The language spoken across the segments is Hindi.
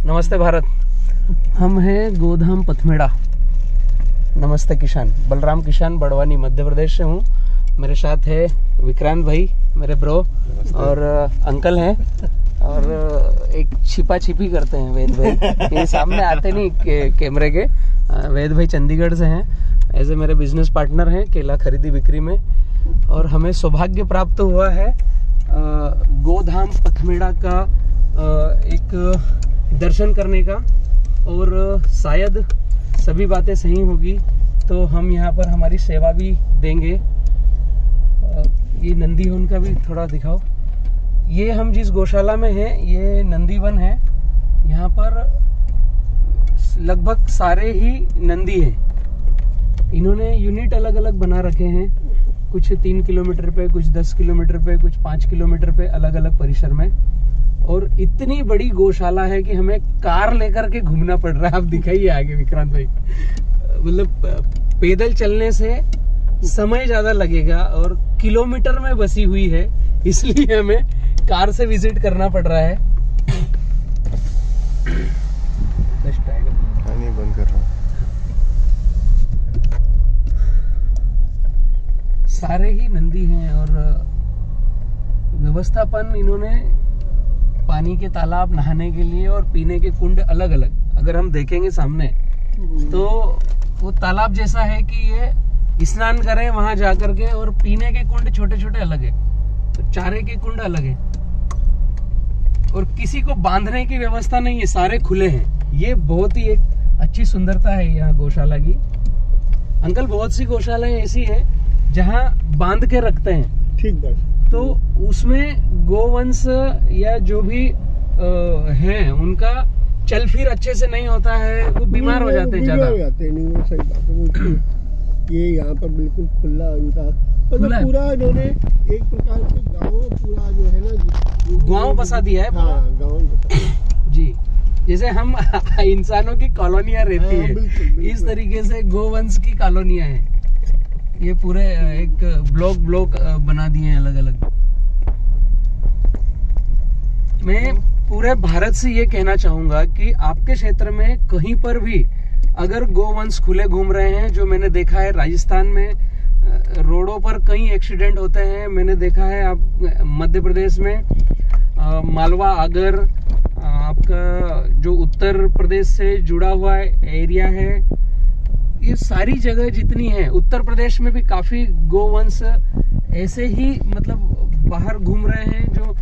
नमस्ते भारत। हम हैं गोधाम पथमेड़ा। नमस्ते किसान, बलराम किसान बड़वानी मध्य प्रदेश से हूँ। मेरे साथ है विक्रांत भाई, मेरे ब्रो, और अंकल हैं, और एक छिपा छिपी करते हैं वेद भाई। ये सामने आते नहीं कैमरे के। वेद भाई चंडीगढ़ से हैं, ऐसे मेरे बिजनेस पार्टनर हैं केला खरीदी बिक्री में। और हमें सौभाग्य प्राप्त हुआ है गोधाम पथमेड़ा का एक दर्शन करने का, और शायद सभी बातें सही होगी तो हम यहाँ पर हमारी सेवा भी देंगे। ये नंदीवन का भी थोड़ा दिखाओ। ये हम जिस गौशाला में हैं ये नंदीवन है। यहाँ पर लगभग सारे ही नंदी हैं। इन्होंने यूनिट अलग अलग बना रखे हैं, कुछ 3 किलोमीटर पे, कुछ 10 किलोमीटर पे, कुछ 5 किलोमीटर पे, अलग अलग परिसर में। और इतनी बड़ी गौशाला है कि हमें कार लेकर के घूमना पड़ रहा है। आप दिखाइए आगे विक्रांत भाई। मतलब पैदल चलने से समय ज्यादा लगेगा और किलोमीटर में बसी हुई है, इसलिए हमें कार से विजिट करना पड़ रहा है। पानी बंद कर रहा हूँ। सारे ही नंदी हैं और व्यवस्थापन इन्होंने पानी के तालाब, नहाने के लिए और पीने के कुंड अलग अलग। अगर हम देखेंगे सामने तो वो तालाब जैसा है कि ये स्नान करें वहां जाकर के, और पीने के कुंड छोटे छोटे अलग है, तो चारे के कुंड अलग है, और किसी को बांधने की व्यवस्था नहीं है, सारे खुले हैं। ये बहुत ही एक अच्छी सुंदरता है यहाँ गौशाला की। अंकल, बहुत सी गौशालाएं ऐसी हैं जहाँ बांध के रखते हैं, ठीक बस, तो उसमें गोवंश या जो भी हैं उनका चल फिर अच्छे से नहीं होता है, वो बीमार हो जाते हैं ज्यादा। नहीं, वो सही बात है। ये यहाँ पर बिल्कुल खुला उनका मतलब पूरा इन्होंने एक प्रकार से गाँव पूरा जो है ना, गाँव बसा दिया है। हाँ, गाँव जी, जैसे हम इंसानों की कॉलोनियां रहती है, बिल्कुल। इस तरीके से गोवंश की कॉलोनियां हैं। ये पूरे एक ब्लॉक बना दिए हैं अलग अलग। मैं पूरे भारत से ये कहना चाहूंगा कि आपके क्षेत्र में कहीं पर भी अगर गोवंश खुले घूम रहे हैं, जो मैंने देखा है राजस्थान में रोडों पर कई एक्सीडेंट होते हैं, मैंने देखा है आप मध्य प्रदेश में मालवा आगर, आपका जो उत्तर प्रदेश से जुड़ा हुआ एरिया है, ये सारी जगह जितनी है, उत्तर प्रदेश में भी काफी गोवंश ऐसे ही मतलब बाहर घूम रहे हैं, जो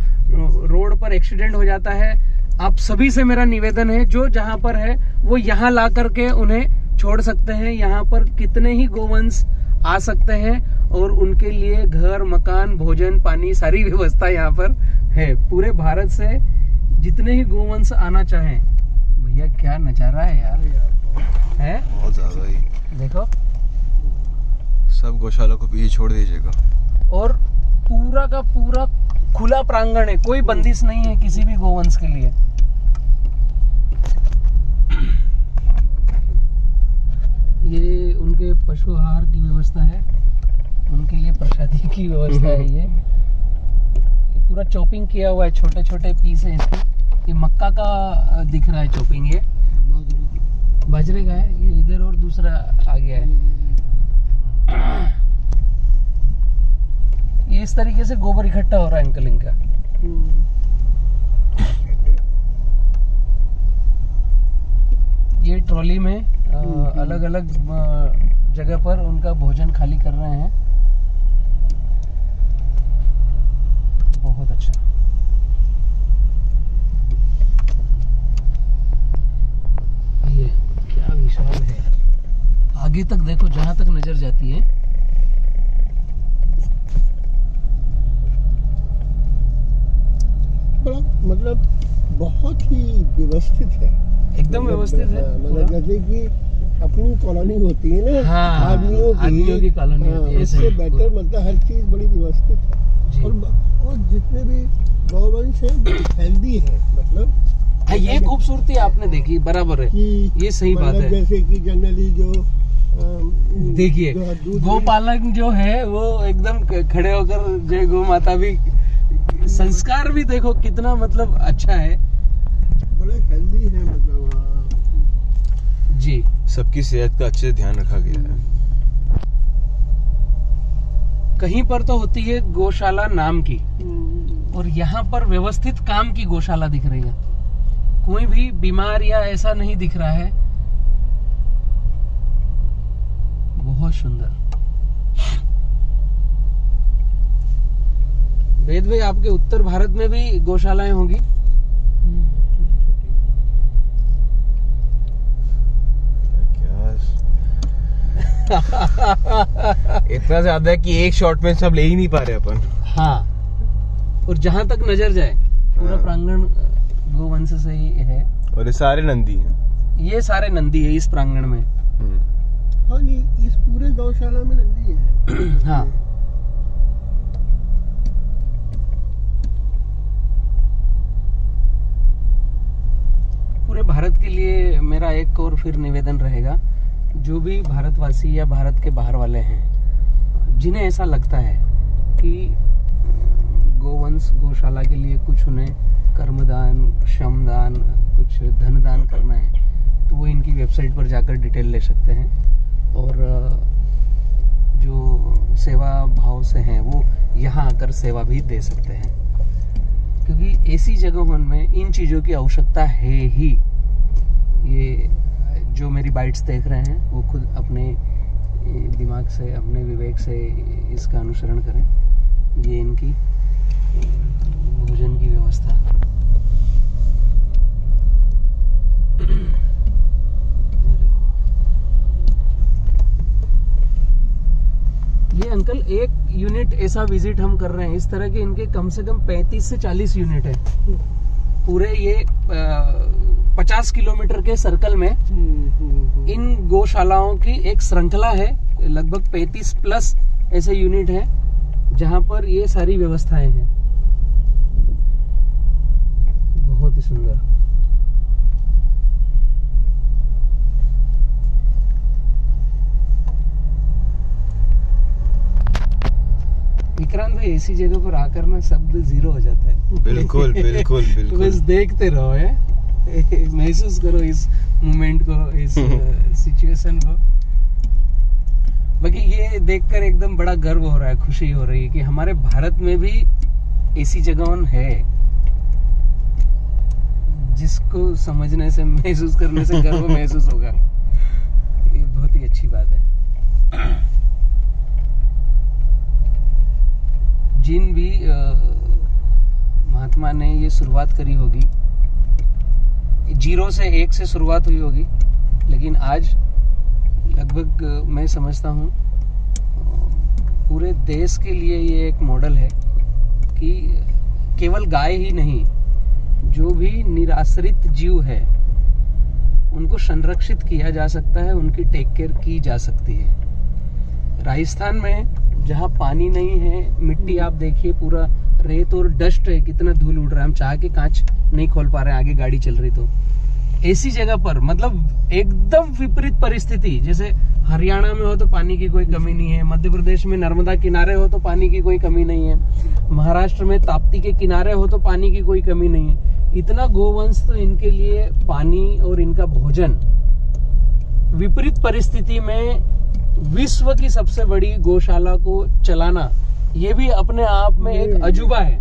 रोड पर एक्सीडेंट हो जाता है। आप सभी से मेरा निवेदन है, जो जहां पर है वो यहाँ ला करके उन्हें छोड़ सकते हैं। यहाँ पर कितने ही गोवंश आ सकते हैं और उनके लिए घर, मकान, भोजन, पानी, सारी व्यवस्था यहाँ पर है। पूरे भारत से जितने ही गोवंश आना चाहें। भैया क्या नजारा है यार, है बहुत ज्यादा ही। देखो, सब गौशाला को पीछे छोड़ दीजिएगा। और पूरा का पूरा खुला प्रांगण है, कोई बंदिश नहीं है किसी भी गोवंश के लिए। ये उनके पशु आहार की व्यवस्था है, उनके लिए प्रसादी की व्यवस्था है। ये पूरा चॉपिंग किया हुआ है, छोटे छोटे पीस है इसके। ये मक्का का दिख रहा है चॉपिंग, ये बाजरे का है। ये इधर और दूसरा आ गया है। ये इस तरीके से गोबर इकट्ठा हो रहा है अंकल इनका। ये ट्रॉली में अलग अलग जगह पर उनका भोजन खाली कर रहे हैं। बहुत अच्छा। ये क्या विशाल है, आगे तक देखो, जहां तक नजर जाती है। मतलब बहुत ही व्यवस्थित है, एकदम व्यवस्थित है। मतलब जैसे कि अपनी कॉलोनी होती है ना, हाँ, आदमियों की कॉलोनी होती है, इससे बेटर मतलब हर चीज बड़ी व्यवस्थित है। और जितने भी गवर्नमेंट है हेल्दी है, मतलब ये खूबसूरती आपने देखी, बराबर है, ये सही बात है। जैसे कि जनरली जो देखिए गोपालक जो है वो एकदम खड़े होकर जय गौ माता भी, संस्कार भी देखो कितना मतलब अच्छा है, बड़े हेल्दी है। सबकी सेहत का अच्छे से ध्यान रखा गया है। कहीं पर तो होती है गौशाला नाम की, और यहाँ पर व्यवस्थित काम की गौशाला दिख रही है। कोई भी बीमार या ऐसा नहीं दिख रहा है। बहुत सुंदर। वेद भाई, आपके उत्तर भारत में भी गौशालाएं होंगी? इतना ज्यादा है कि एक शॉट में सब ले ही नहीं पा रहे अपन। हाँ, और जहां तक नजर जाए पूरा प्रांगण गोवंश से ही है। और ये सारे नंदी हैं। ये सारे नंदी है इस प्रांगण में। हाँ, नहीं, इस पूरे गौशाला में नंदी है। हाँ, पूरे भारत के लिए मेरा एक और फिर निवेदन रहेगा, जो भी भारतवासी या भारत के बाहर वाले हैं जिन्हें ऐसा लगता है कि गोवंश गौशाला के लिए कुछ उन्हें कर्मदान, श्रमदान, कुछ धनदान करना है, तो वो इनकी वेबसाइट पर जाकर डिटेल ले सकते हैं। और जो सेवा भाव से हैं वो यहाँ आकर सेवा भी दे सकते हैं, क्योंकि ऐसी जगहों में इन चीज़ों की आवश्यकता है ही। ये जो मेरी बाइट्स देख रहे हैं वो खुद अपने दिमाग से, अपने विवेक से इसका अनुसरण करें। ये इनकी भोजन की व्यवस्था। ये अंकल एक यूनिट ऐसा विजिट हम कर रहे हैं, इस तरह के इनके कम से कम 35 से 40 यूनिट है पूरे ये 50 किलोमीटर के सर्कल में। इन गौशालाओं की एक श्रृंखला है, लगभग 35 प्लस ऐसे यूनिट हैं जहां पर ये सारी व्यवस्थाएं हैं। बहुत ही सुंदर। विक्रांत भाई, ऐसी जगह पर आकर ना शब्द जीरो हो जाता है। बिल्कुल बिल्कुल बिल्कुल। बस देखते रहो, है महसूस करो इस मोमेंट को, इस सिचुएशन को। बाकी ये देखकर एकदम बड़ा गर्व हो रहा है, खुशी हो रही है कि हमारे भारत में भी ऐसी जगह है जिसको समझने से, महसूस करने से गर्व महसूस होगा। ये बहुत ही अच्छी बात है। जिन भी महात्मा ने ये शुरुआत करी होगी, 0 से 1 से शुरुआत हुई होगी, लेकिन आज लगभग मैं समझता हूँ पूरे देश के लिए ये एक मॉडल है कि केवल गाय ही नहीं, जो भी निराश्रित जीव है उनको संरक्षित किया जा सकता है, उनकी टेक केयर की जा सकती है। राजस्थान में जहाँ पानी नहीं है, मिट्टी आप देखिए पूरा रेत और डस्ट है, कितना धूल उड़ रहा है, हम चाह के कांच नहीं खोल पा रहे हैं, आगे गाड़ी चल रही तो। ऐसी जगह पर मतलब एकदम विपरीत परिस्थिति, जैसे हरियाणा में हो तो पानी की कोई कमी नहीं है, मध्य प्रदेश में नर्मदा किनारे हो तो पानी की कोई कमी नहीं है, महाराष्ट्र में ताप्ती के किनारे हो तो पानी की कोई कमी नहीं है। इतना गोवंश तो इनके लिए पानी और इनका भोजन, विपरीत परिस्थिति में विश्व की सबसे बड़ी गौशाला को चलाना, ये भी अपने आप में एक अजूबा है।